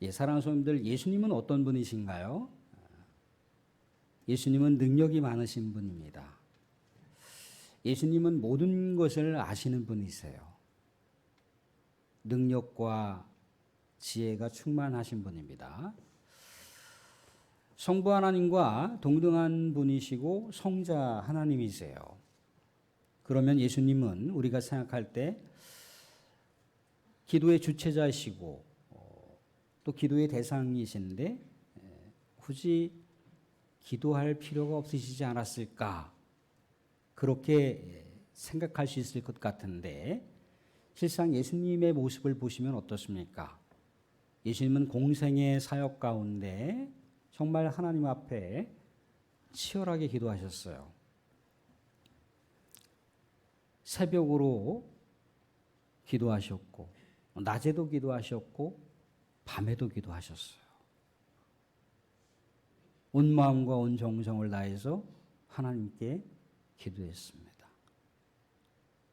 예, 사랑하는 성도님들, 예수님은 어떤 분이신가요? 예수님은 능력이 많으신 분입니다. 예수님은 모든 것을 아시는 분이세요. 능력과 지혜가 충만하신 분입니다. 성부 하나님과 동등한 분이시고 성자 하나님이세요. 그러면 예수님은 우리가 생각할 때 기도의 주체자이시고 또 기도의 대상이신데 굳이 기도할 필요가 없으시지 않았을까? 그렇게 생각할 수 있을 것 같은데 실상 예수님의 모습을 보시면 어떻습니까? 예수님은 공생의 사역 가운데 정말 하나님 앞에 치열하게 기도하셨어요. 새벽으로 기도하셨고 낮에도 기도하셨고 밤에도 기도하셨어요. 온 마음과 온 정성을 다해서 하나님께 기도했습니다.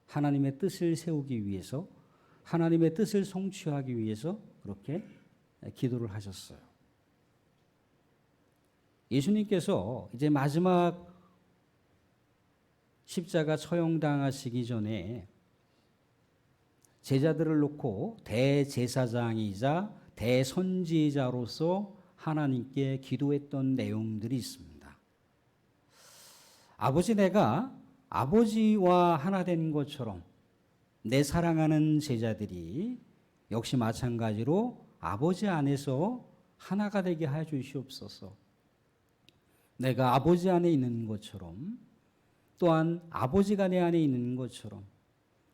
하나님의 뜻을 세우기 위해서, 하나님의 뜻을 성취하기 위해서 그렇게 기도를 하셨어요. 예수님께서 이제 마지막 십자가 처형당하시기 전에 제자들을 놓고 대제사장이자 대선지자로서 하나님께 기도했던 내용들이 있습니다. 아버지, 내가 아버지와 하나 된 것처럼 내 사랑하는 제자들이 역시 마찬가지로 아버지 안에서 하나가 되게 하여 주시옵소서. 내가 아버지 안에 있는 것처럼 또한 아버지가 내 안에 있는 것처럼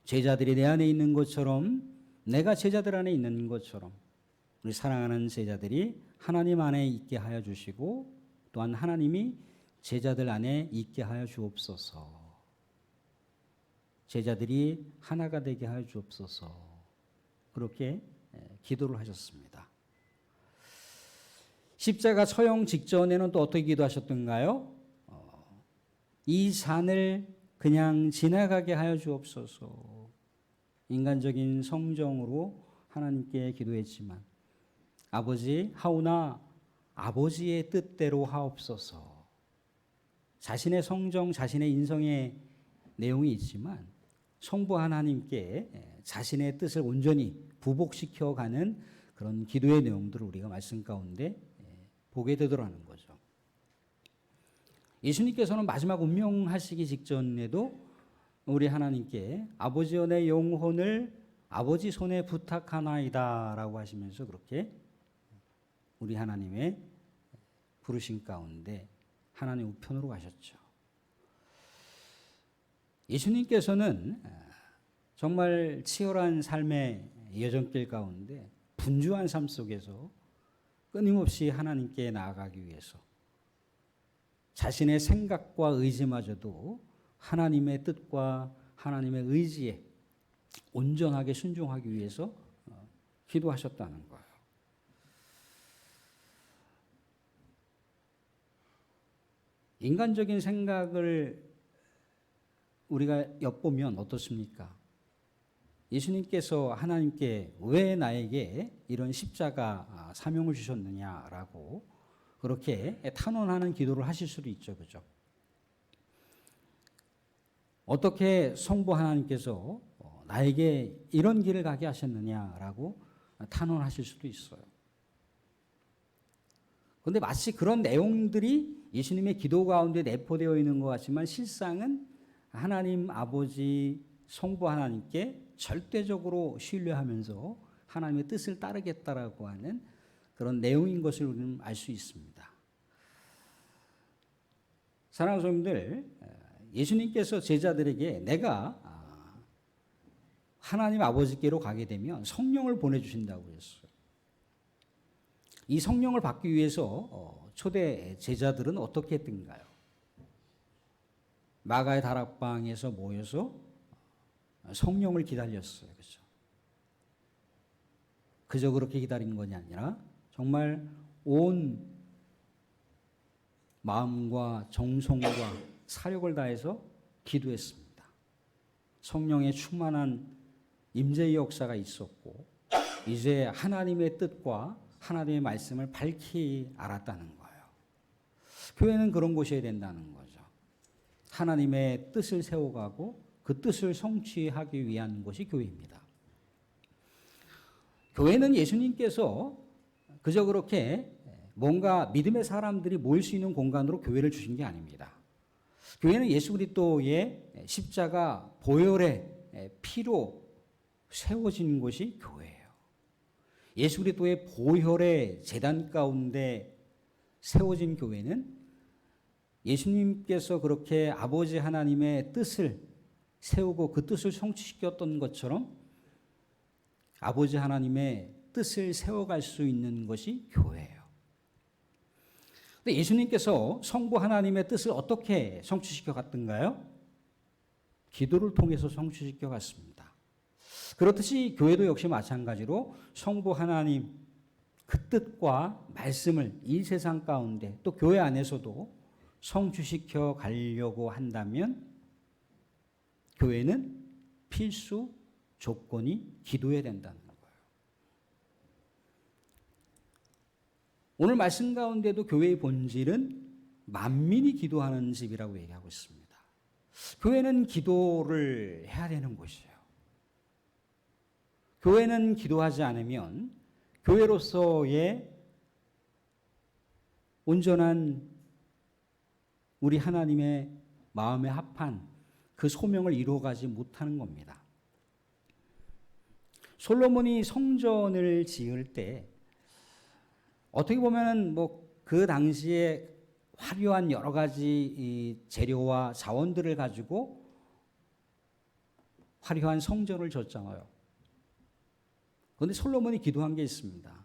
제자들이 내 안에 있는 것처럼 내가 제자들 안에 있는 것처럼 우리 사랑하는 제자들이 하나님 안에 있게 하여 주시고 또한 하나님이 제자들 안에 있게 하여 주옵소서. 제자들이 하나가 되게 하여 주옵소서. 그렇게 기도를 하셨습니다. 십자가 처형 직전에는 또 어떻게 기도하셨던가요? 이 산을 그냥 지나가게 하여 주옵소서. 인간적인 성정으로 하나님께 기도했지만 아버지, 하오나 아버지의 뜻대로 하옵소서. 자신의 성정, 자신의 인성의 내용이 있지만 성부 하나님께 자신의 뜻을 온전히 부복시켜가는 그런 기도의 내용들을 우리가 말씀 가운데 보게 되더라는 거죠. 예수님께서는 마지막 운명하시기 직전에도 우리 하나님께 아버지여 내 영혼을 아버지 손에 부탁하나이다 라고 하시면서 그렇게 우리 하나님의 부르심 가운데 하나님 우편으로 가셨죠. 예수님께서는 정말 치열한 삶의 여정길 가운데 분주한 삶 속에서 끊임없이 하나님께 나아가기 위해서 자신의 생각과 의지마저도 하나님의 뜻과 하나님의 의지에 온전하게 순종하기 위해서 기도하셨다는 거예요. 인간적인 생각을 우리가 엿보면 어떻습니까? 예수님께서 하나님께 왜 나에게 이런 십자가 사명을 주셨느냐라고 그렇게 탄원하는 기도를 하실 수도 있죠. 그죠? 어떻게 성부 하나님께서 나에게 이런 길을 가게 하셨느냐라고 탄원하실 수도 있어요. 그런데 마치 그런 내용들이 예수님의 기도 가운데 내포되어 있는 것 같지만 실상은 하나님 아버지 성부 하나님께 절대적으로 신뢰하면서 하나님의 뜻을 따르겠다라고 하는 그런 내용인 것을 우리는 알 수 있습니다. 사랑하는 성도님들, 예수님께서 제자들에게 내가 하나님 아버지께로 가게 되면 성령을 보내주신다고 그랬어요. 이 성령을 받기 위해서 초대 제자들은 어떻게 했던가요? 마가의 다락방에서 모여서 성령을 기다렸어요. 그렇죠? 그저 그렇게 기다린 것이 아니라 정말 온 마음과 정성과 사력을 다해서 기도했습니다. 성령의 충만한 임재의 역사가 있었고 이제 하나님의 뜻과 하나님의 말씀을 밝히 알았다는 거예요. 교회는 그런 곳이어야 된다는 거죠. 하나님의 뜻을 세워가고 그 뜻을 성취하기 위한 것이 교회입니다. 교회는 예수님께서 그저 그렇게 뭔가 믿음의 사람들이 모일 수 있는 공간으로 교회를 주신 게 아닙니다. 교회는 예수 그리스도의 십자가 보혈의 피로 세워진 곳이 교회예요. 예수 그리스도의 보혈의 제단 가운데 세워진 교회는 예수님께서 그렇게 아버지 하나님의 뜻을 세우고 그 뜻을 성취시켰던 것처럼 아버지 하나님의 뜻을 세워갈 수 있는 것이 교회예요. 근데 예수님께서 성부 하나님의 뜻을 어떻게 성취시켜 갔던가요? 기도를 통해서 성취시켜 갔습니다. 그렇듯이 교회도 역시 마찬가지로 성부 하나님 그 뜻과 말씀을 이 세상 가운데 또 교회 안에서도 성취시켜 가려고 한다면 교회는 필수 조건이 기도해야 된다는 거예요. 오늘 말씀 가운데도 교회의 본질은 만민이 기도하는 집이라고 얘기하고 있습니다. 교회는 기도를 해야 되는 곳이에요. 교회는 기도하지 않으면 교회로서의 온전한 우리 하나님의 마음에 합한 그 소명을 이루어가지 못하는 겁니다. 솔로몬이 성전을 지을 때 어떻게 보면은 그 당시에 화려한 여러 가지 이 재료와 자원들을 가지고 화려한 성전을 졌잖아요. 그런데 솔로몬이 기도한 게 있습니다.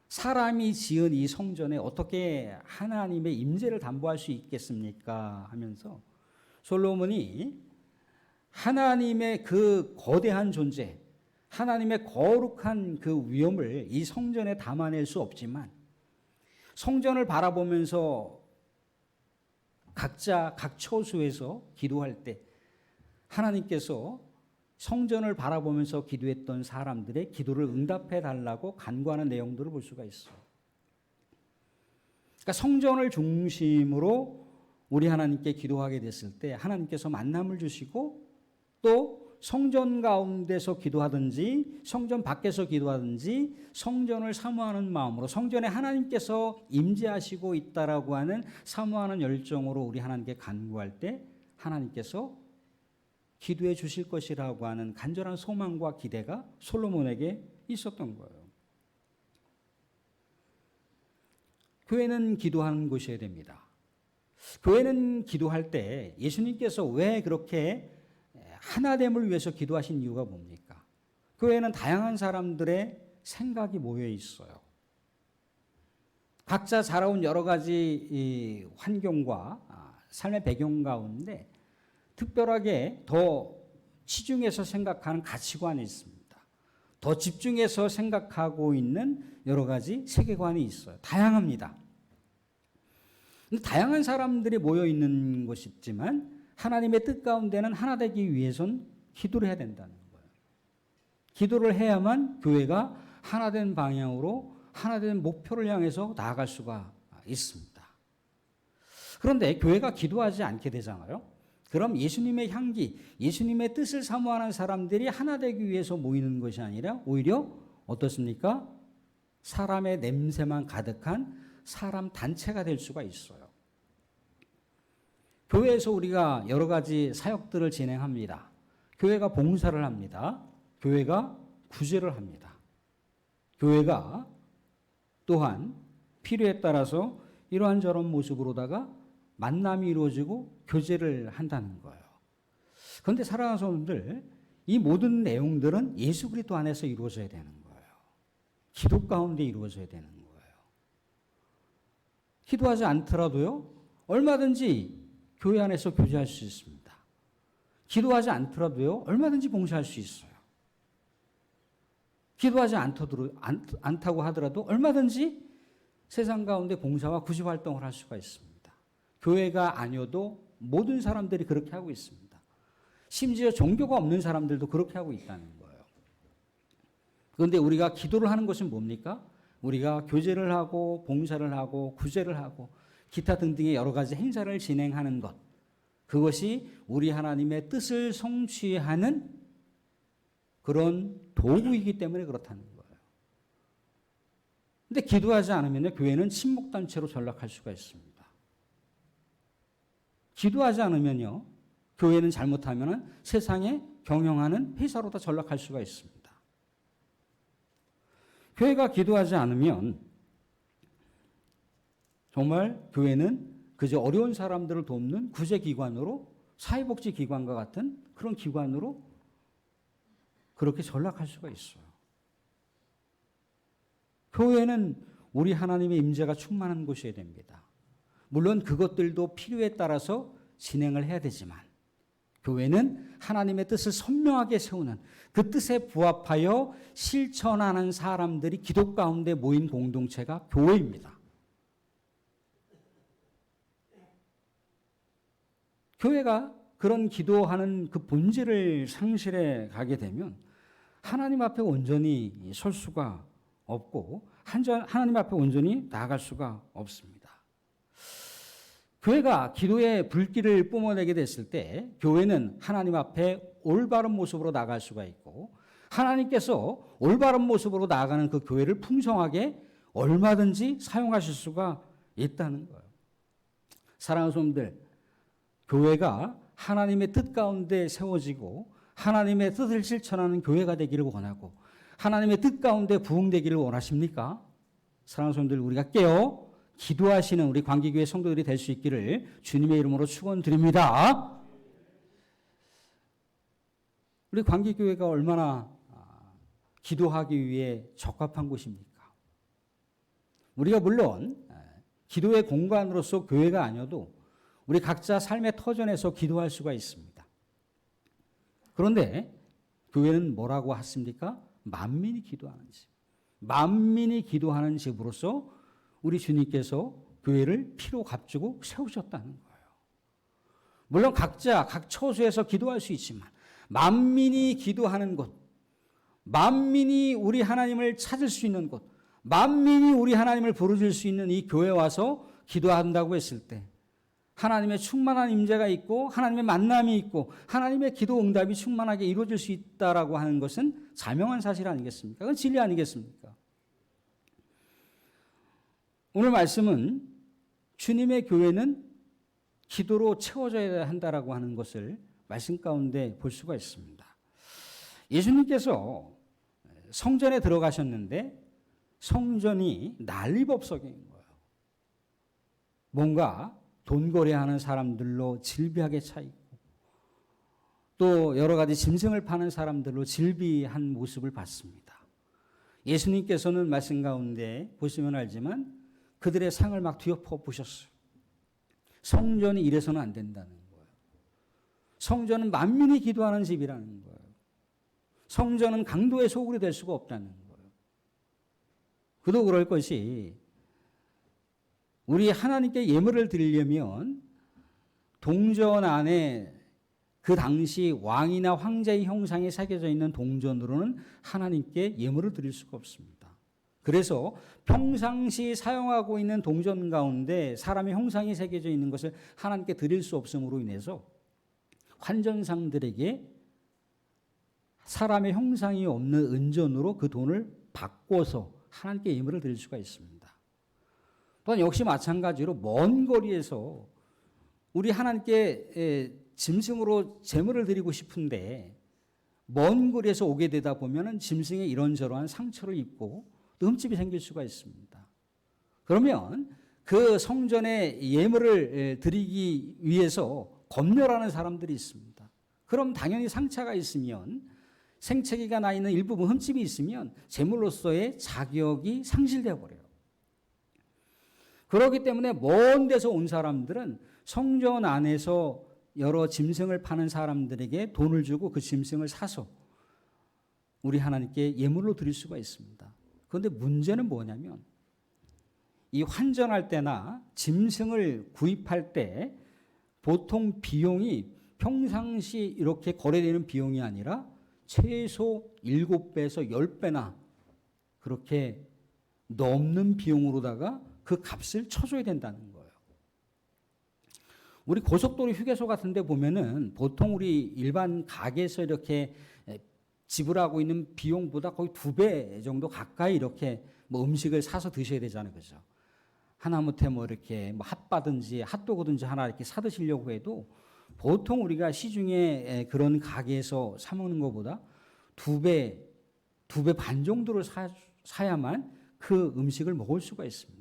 사람이 지은 이 성전에 어떻게 하나님의 임재를 담보할 수 있겠습니까? 하면서 솔로몬이 하나님의 그 거대한 존재, 하나님의 거룩한 그 위엄을 이 성전에 담아낼 수 없지만 성전을 바라보면서 각자 각 처소에서 기도할 때 하나님께서 성전을 바라보면서 기도했던 사람들의 기도를 응답해 달라고 간구하는 내용들을 볼 수가 있어요. 그러니까 성전을 중심으로 우리 하나님께 기도하게 됐을 때 하나님께서 만남을 주시고 또 성전 가운데서 기도하든지 성전 밖에서 기도하든지 성전을 사모하는 마음으로 성전에 하나님께서 임재하시고 있다라고 하는 사모하는 열정으로 우리 하나님께 간구할 때 하나님께서 기도해 주실 것이라고 하는 간절한 소망과 기대가 솔로몬에게 있었던 거예요. 교회는 기도하는 곳이어야 됩니다. 교회는 기도할 때 예수님께서 왜 그렇게 하나됨을 위해서 기도하신 이유가 뭡니까? 교회는 다양한 사람들의 생각이 모여 있어요. 각자 자라온 여러 가지 환경과 삶의 배경 가운데 특별하게 더 치중해서 생각하는 가치관이 있습니다. 더 집중해서 생각하고 있는 여러 가지 세계관이 있어요. 다양합니다. 다양한 사람들이 모여 있는 것이지만 하나님의 뜻 가운데는 하나 되기 위해선 기도를 해야 된다는 거예요. 기도를 해야만 교회가 하나된 방향으로 하나된 목표를 향해서 나아갈 수가 있습니다. 그런데 교회가 기도하지 않게 되잖아요. 그럼 예수님의 향기, 예수님의 뜻을 사모하는 사람들이 하나 되기 위해서 모이는 것이 아니라 오히려 어떻습니까? 사람의 냄새만 가득한 사람 단체가 될 수가 있어요. 교회에서 우리가 여러 가지 사역들을 진행합니다. 교회가 봉사를 합니다. 교회가 구제를 합니다. 교회가 또한 필요에 따라서 이러한저런 모습으로다가 만남이 이루어지고 교제를 한다는 거예요. 그런데 사랑하는 성도들, 이 모든 내용들은 예수 그리스도 안에서 이루어져야 되는 거예요. 기도 가운데 이루어져야 되는 거예요. 기도하지 않더라도요, 얼마든지 교회 안에서 교제할 수 있습니다. 기도하지 않더라도요, 얼마든지 봉사할 수 있어요. 기도하지 않다고 하더라도 얼마든지 세상 가운데 봉사와 구제 활동을 할 수가 있습니다. 교회가 아니어도 모든 사람들이 그렇게 하고 있습니다. 심지어 종교가 없는 사람들도 그렇게 하고 있다는 거예요. 그런데 우리가 기도를 하는 것은 뭡니까? 우리가 교제를 하고 봉사를 하고 구제를 하고 기타 등등의 여러 가지 행사를 진행하는 것, 그것이 우리 하나님의 뜻을 성취하는 그런 도구이기 때문에 그렇다는 거예요. 근데 기도하지 않으면 교회는 침묵단체로 전락할 수가 있습니다. 기도하지 않으면요, 교회는 잘못하면 세상에 경영하는 회사로 다 전락할 수가 있습니다. 교회가 기도하지 않으면 정말 교회는 그저 어려운 사람들을 돕는 구제기관으로, 사회복지기관과 같은 그런 기관으로 그렇게 전락할 수가 있어요. 교회는 우리 하나님의 임재가 충만한 곳이어야 됩니다. 물론 그것들도 필요에 따라서 진행을 해야 되지만 교회는 하나님의 뜻을 선명하게 세우는, 그 뜻에 부합하여 실천하는 사람들이 기도 가운데 모인 공동체가 교회입니다. 교회가 그런 기도하는 그 본질을 상실해 가게 되면 하나님 앞에 온전히 설 수가 없고 하나님 앞에 온전히 나아갈 수가 없습니다. 교회가 기도의 불길을 뿜어내게 됐을 때 교회는 하나님 앞에 올바른 모습으로 나아갈 수가 있고, 하나님께서 올바른 모습으로 나아가는 그 교회를 풍성하게 얼마든지 사용하실 수가 있다는 거예요. 사랑하는 성도들, 교회가 하나님의 뜻 가운데 세워지고 하나님의 뜻을 실천하는 교회가 되기를 원하고 하나님의 뜻 가운데 부흥되기를 원하십니까? 사랑하는 성도들, 우리가 깨어 기도하시는 우리 광기교회 성도들이 될 수 있기를 주님의 이름으로 축원드립니다. 우리 광기교회가 얼마나 기도하기 위해 적합한 곳입니까? 우리가 물론 기도의 공간으로서 교회가 아니어도 우리 각자 삶의 터전에서 기도할 수가 있습니다. 그런데 교회는 뭐라고 했습니까? 만민이 기도하는 집. 만민이 기도하는 집으로서 우리 주님께서 교회를 피로 값주고 세우셨다는 거예요. 물론 각자 각 처소에서 기도할 수 있지만 만민이 기도하는 곳, 만민이 우리 하나님을 찾을 수 있는 곳, 만민이 우리 하나님을 부르실 수 있는 이 교회에 와서 기도한다고 했을 때 하나님의 충만한 임재가 있고 하나님의 만남이 있고 하나님의 기도 응답이 충만하게 이루어질 수 있다라고 하는 것은 자명한 사실 아니겠습니까? 그건 진리 아니겠습니까? 오늘 말씀은 주님의 교회는 기도로 채워져야 한다라고 하는 것을 말씀 가운데 볼 수가 있습니다. 예수님께서 성전에 들어가셨는데 성전이 난리법석인 거예요. 뭔가 돈 거래하는 사람들로 질비하게 차 있고 또 여러 가지 짐승을 파는 사람들로 질비한 모습을 봤습니다. 예수님께서는 말씀 가운데 보시면 알지만 그들의 상을 막 뒤엎어 보셨어요. 성전이 이래서는 안 된다는 거예요. 성전은 만민이 기도하는 집이라는 거예요. 성전은 강도의 소굴이 될 수가 없다는 거예요. 그도 그럴 것이 우리 하나님께 예물을 드리려면 동전 안에 그 당시 왕이나 황제의 형상이 새겨져 있는 동전으로는 하나님께 예물을 드릴 수가 없습니다. 그래서 평상시 사용하고 있는 동전 가운데 사람의 형상이 새겨져 있는 것을 하나님께 드릴 수 없음으로 인해서 환전상들에게 사람의 형상이 없는 은전으로 그 돈을 바꿔서 하나님께 예물을 드릴 수가 있습니다. 또한 역시 마찬가지로 먼 거리에서 우리 하나님께 짐승으로 제물을 드리고 싶은데 먼 거리에서 오게 되다 보면 짐승에 이런저런 상처를 입고 또 흠집이 생길 수가 있습니다. 그러면 그 성전에 예물을 드리기 위해서 검열하는 사람들이 있습니다. 그럼 당연히 상처가 있으면 생채기가 나 있는 일부분 흠집이 있으면 제물로서의 자격이 상실되어 버려요. 그렇기 때문에 먼 데서 온 사람들은 성전 안에서 여러 짐승을 파는 사람들에게 돈을 주고 그 짐승을 사서 우리 하나님께 예물로 드릴 수가 있습니다. 그런데 문제는 뭐냐면 이 환전할 때나 짐승을 구입할 때 보통 비용이 평상시 이렇게 거래되는 비용이 아니라 최소 7배에서 10배나 그렇게 넘는 비용으로다가 그 값을 쳐줘야 된다는 거예요. 우리 고속도로 휴게소 같은 데 보면은 보통 우리 일반 가게에서 이렇게 지불하고 있는 비용보다 거의 2배 정도 가까이 이렇게 뭐 음식을 사서 드셔야 되잖아요. 그죠? 하다못해 뭐 이렇게 뭐 핫바든지 핫도그든지 하나 이렇게 사 드시려고 해도 보통 우리가 시중에 그런 가게에서 사 먹는 것보다 2배 반 정도를 사야만 그 음식을 먹을 수가 있습니다.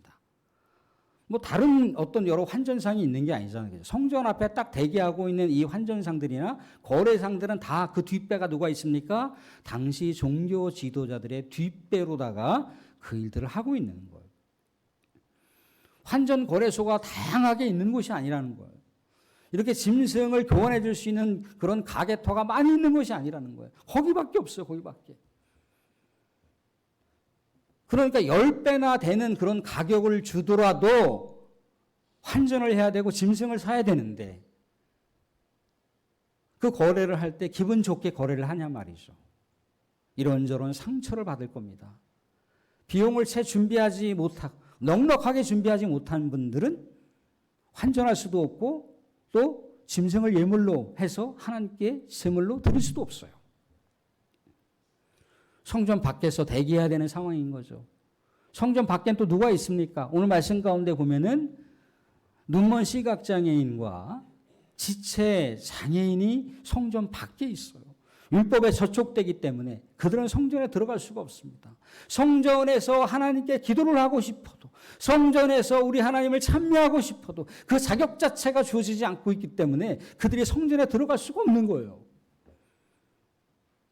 뭐 다른 어떤 여러 환전상이 있는 게 아니잖아요. 성전 앞에 딱 대기하고 있는 이 환전상들이나 거래상들은 다 그 뒷배가 누가 있습니까? 당시 종교 지도자들의 뒷배로다가 그 일들을 하고 있는 거예요. 환전 거래소가 다양하게 있는 곳이 아니라는 거예요. 이렇게 짐승을 교환해 줄 수 있는 그런 가게터가 많이 있는 것이 아니라는 거예요. 거기밖에 없어요. 거기밖에. 그러니까 10배나 되는 그런 가격을 주더라도 환전을 해야 되고 짐승을 사야 되는데 그 거래를 할 때 기분 좋게 거래를 하냐 말이죠. 이런저런 상처를 받을 겁니다. 비용을 채 준비하지 못하고 넉넉하게 준비하지 못한 분들은 환전할 수도 없고 또 짐승을 예물로 해서 하나님께 제물로 드릴 수도 없어요. 성전 밖에서 대기해야 되는 상황인 거죠. 성전 밖엔 또 누가 있습니까? 오늘 말씀 가운데 보면은 눈먼 시각장애인과 지체 장애인이 성전 밖에 있어요. 율법에 저촉되기 때문에 그들은 성전에 들어갈 수가 없습니다. 성전에서 하나님께 기도를 하고 싶어도 성전에서 우리 하나님을 찬미하고 싶어도 그 자격 자체가 주어지지 않고 있기 때문에 그들이 성전에 들어갈 수가 없는 거예요.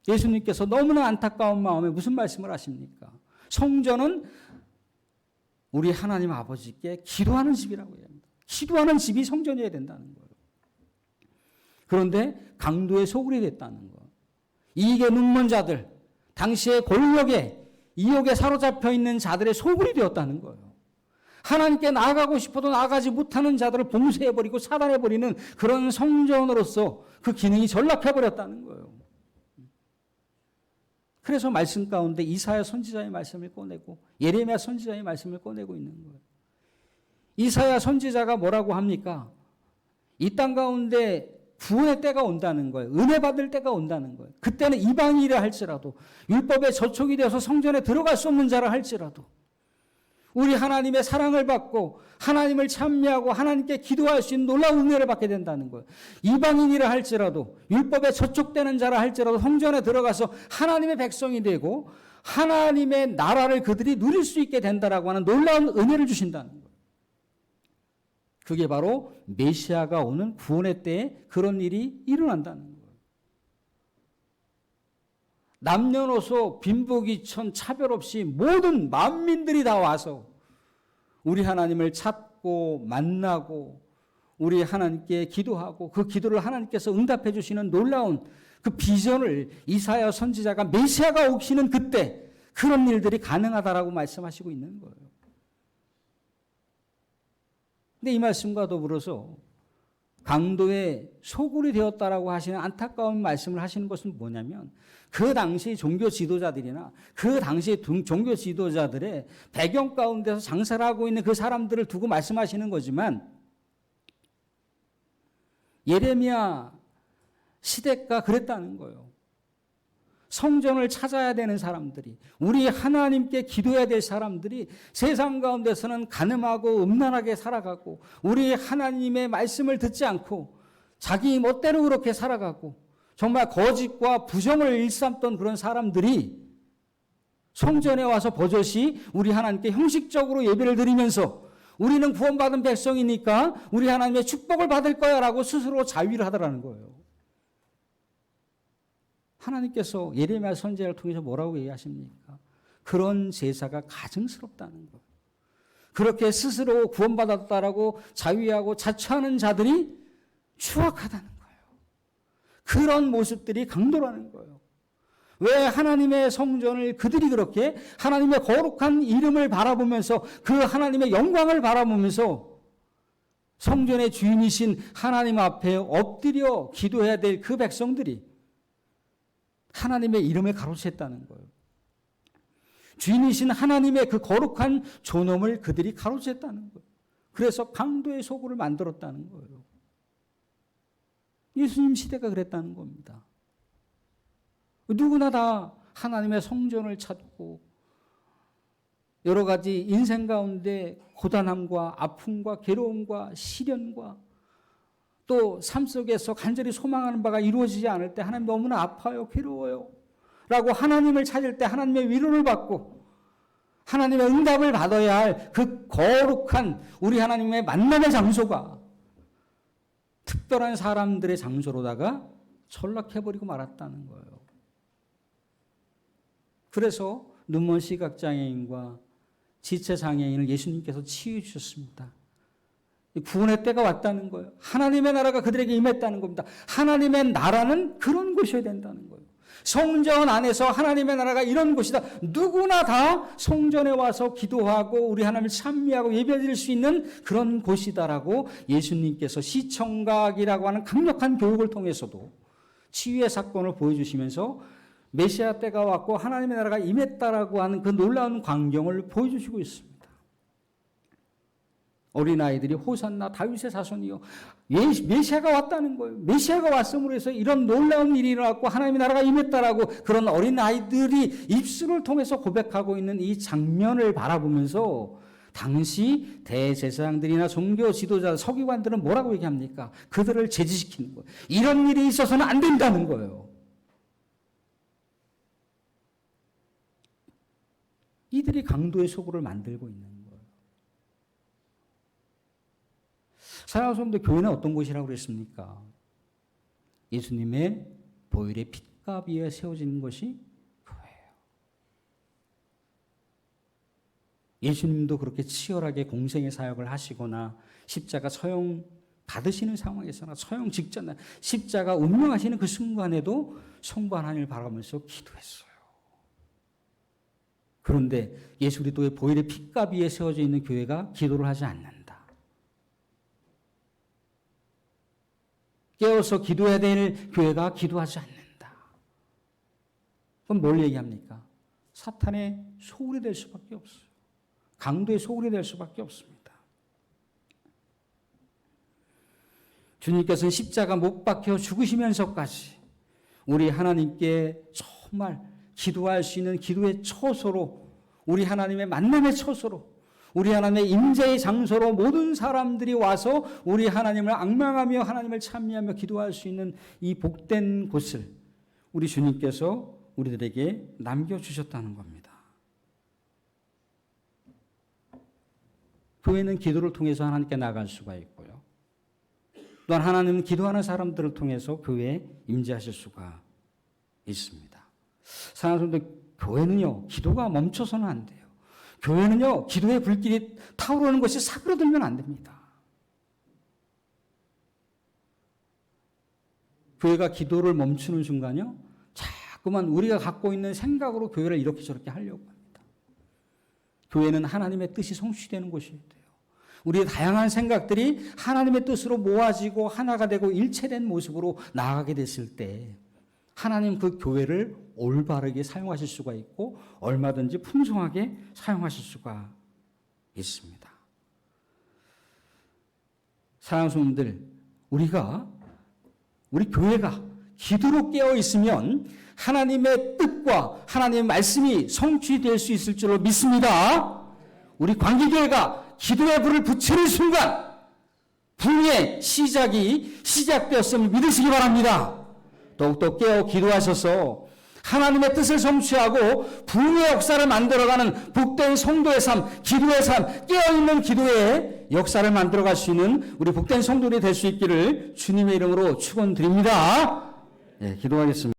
예수님께서 너무나 안타까운 마음에 무슨 말씀을 하십니까? 성전은 우리 하나님 아버지께 기도하는 집이라고 합니다. 기도하는 집이 성전이어야 된다는 거예요. 그런데 강도의 소굴이 됐다는 거예요. 이익에 눈먼 자들, 당시의 권력에 이욕에 사로잡혀 있는 자들의 소굴이 되었다는 거예요. 하나님께 나아가고 싶어도 나아가지 못하는 자들을 봉쇄해버리고 사단해버리는 그런 성전으로서 그 기능이 전락해버렸다는 거예요. 그래서 말씀 가운데 이사야 선지자의 말씀을 꺼내고 예레미야 선지자의 말씀을 꺼내고 있는 거예요. 이사야 선지자가 뭐라고 합니까? 이 땅 가운데 구원의 때가 온다는 거예요. 은혜 받을 때가 온다는 거예요. 그때는 이방인이라 할지라도 율법에 저촉이 되어서 성전에 들어갈 수 없는 자라 할지라도 우리 하나님의 사랑을 받고 하나님을 찬미하고 하나님께 기도할 수 있는 놀라운 은혜를 받게 된다는 거예요. 이방인이라 할지라도 율법에 저촉되는 자라 할지라도 성전에 들어가서 하나님의 백성이 되고 하나님의 나라를 그들이 누릴 수 있게 된다라고 하는 놀라운 은혜를 주신다는 거예요. 그게 바로 메시아가 오는 구원의 때에 그런 일이 일어난다는 거예요. 남녀노소 빈부귀천 차별 없이 모든 만민들이 다 와서 우리 하나님을 찾고 만나고 우리 하나님께 기도하고 그 기도를 하나님께서 응답해 주시는 놀라운 그 비전을 이사야 선지자가 메시아가 오시는 그때 그런 일들이 가능하다라고 말씀하시고 있는 거예요. 근데 이 말씀과 더불어서 강도의 소굴이 되었다라고 하시는 안타까운 말씀을 하시는 것은 뭐냐면 그 당시 종교 지도자들이나 그 당시 종교 지도자들의 배경 가운데서 장사를 하고 있는 그 사람들을 두고 말씀하시는 거지만 예레미야 시대가 그랬다는 거예요. 성전을 찾아야 되는 사람들이 우리 하나님께 기도해야 될 사람들이 세상 가운데서는 가늠하고 음란하게 살아가고 우리 하나님의 말씀을 듣지 않고 자기 멋대로 그렇게 살아가고 정말 거짓과 부정을 일삼던 그런 사람들이 성전에 와서 버젓이 우리 하나님께 형식적으로 예배를 드리면서 우리는 구원받은 백성이니까 우리 하나님의 축복을 받을 거야 라고 스스로 자위를 하더라는 거예요. 하나님께서 예레미야 선지자를 통해서 뭐라고 얘기하십니까? 그런 제사가 가증스럽다는 거예요. 그렇게 스스로 구원받았다라고 자위하고 자처하는 자들이 추악하다는 거예요. 그런 모습들이 강도라는 거예요. 왜 하나님의 성전을 그들이 그렇게 하나님의 거룩한 이름을 바라보면서 그 하나님의 영광을 바라보면서 성전의 주인이신 하나님 앞에 엎드려 기도해야 될 그 백성들이 하나님의 이름을 가로챘다는 거예요. 주인이신 하나님의 그 거룩한 존엄을 그들이 가로챘다는 거예요. 그래서 강도의 소굴을 만들었다는 거예요. 예수님 시대가 그랬다는 겁니다. 누구나 다 하나님의 성전을 찾고 여러 가지 인생 가운데 고단함과 아픔과 괴로움과 시련과 또 삶 속에서 간절히 소망하는 바가 이루어지지 않을 때 하나님 너무나 아파요, 괴로워요 라고 하나님을 찾을 때 하나님의 위로를 받고 하나님의 응답을 받아야 할 그 거룩한 우리 하나님의 만남의 장소가 특별한 사람들의 장소로다가 전락해버리고 말았다는 거예요. 그래서 눈먼 시각장애인과 지체장애인을 예수님께서 치유해 주셨습니다. 구원의 때가 왔다는 거예요. 하나님의 나라가 그들에게 임했다는 겁니다. 하나님의 나라는 그런 곳이어야 된다는 거예요. 성전 안에서 하나님의 나라가 이런 곳이다. 누구나 다 성전에 와서 기도하고 우리 하나님을 찬미하고 예배드릴 수 있는 그런 곳이다라고 예수님께서 시청각이라고 하는 강력한 교육을 통해서도 치유의 사건을 보여주시면서 메시아 때가 왔고 하나님의 나라가 임했다라고 하는 그 놀라운 광경을 보여주시고 있습니다. 어린아이들이 호산나 다윗의 자손이요. 메시아가 왔다는 거예요. 메시아가 왔음으로 해서 이런 놀라운 일이 일어났고 하나님의 나라가 임했다라고 그런 어린아이들이 입술을 통해서 고백하고 있는 이 장면을 바라보면서 당시 대제사장들이나 종교 지도자, 서기관들은 뭐라고 얘기합니까? 그들을 제지시키는 거예요. 이런 일이 있어서는 안 된다는 거예요. 이들이 강도의 소굴을 만들고 있는 거예요. 사랑하는 성도들, 교회는 어떤 곳이라고 그랬습니까? 예수님의 보혈의 핏값 위에 세워진 것이 교회예요. 예수님도 그렇게 치열하게 공생의 사역을 하시거나 십자가 처형 받으시는 상황에서나 처형 직전 십자가 운명하시는 그 순간에도 성부 하나님을 바라보면서 기도했어요. 그런데 예수 그리스도의 보혈의 핏값 위에 세워져 있는 교회가 기도를 하지 않는다. 깨어서 기도해야 될 교회가 기도하지 않는다. 그럼 뭘 얘기합니까? 사탄의 소굴이 될 수밖에 없어요. 강도의 소굴이 될 수밖에 없습니다. 주님께서는 십자가 못 박혀 죽으시면서까지 우리 하나님께 정말 기도할 수 있는 기도의 처소로, 우리 하나님의 만남의 처소로, 우리 하나님의 임재의 장소로 모든 사람들이 와서 우리 하나님을 앙망하며 하나님을 찬미하며 기도할 수 있는 이 복된 곳을 우리 주님께서 우리들에게 남겨주셨다는 겁니다. 교회는 기도를 통해서 하나님께 나갈 수가 있고요. 또한 하나님은 기도하는 사람들을 통해서 교회에 임재하실 수가 있습니다. 사랑하는 성도들, 교회는요, 기도가 멈춰서는 안 돼요. 교회는요, 기도의 불길이 타오르는 것이 사그러들면 안 됩니다. 교회가 기도를 멈추는 순간요, 자꾸만 우리가 갖고 있는 생각으로 교회를 이렇게 저렇게 하려고 합니다. 교회는 하나님의 뜻이 성취되는 곳이어야 돼요. 우리의 다양한 생각들이 하나님의 뜻으로 모아지고 하나가 되고 일체된 모습으로 나아가게 됐을 때 하나님 그 교회를 올바르게 사용하실 수가 있고 얼마든지 풍성하게 사용하실 수가 있습니다. 사랑하는 성도들, 우리 교회가 기도로 깨어 있으면 하나님의 뜻과 하나님의 말씀이 성취될 수 있을 줄로 믿습니다. 우리 광기교회가 기도의 불을 붙이는 순간 부흥의 시작이 시작되었음을 믿으시기 바랍니다. 더욱더 깨어 기도하셔서 하나님의 뜻을 성취하고 부흥의 역사를 만들어가는 복된 성도의 삶, 기도의 삶, 깨어있는 기도의 역사를 만들어갈 수 있는 우리 복된 성도들이 될 수 있기를 주님의 이름으로 축원드립니다. 네, 기도하겠습니다.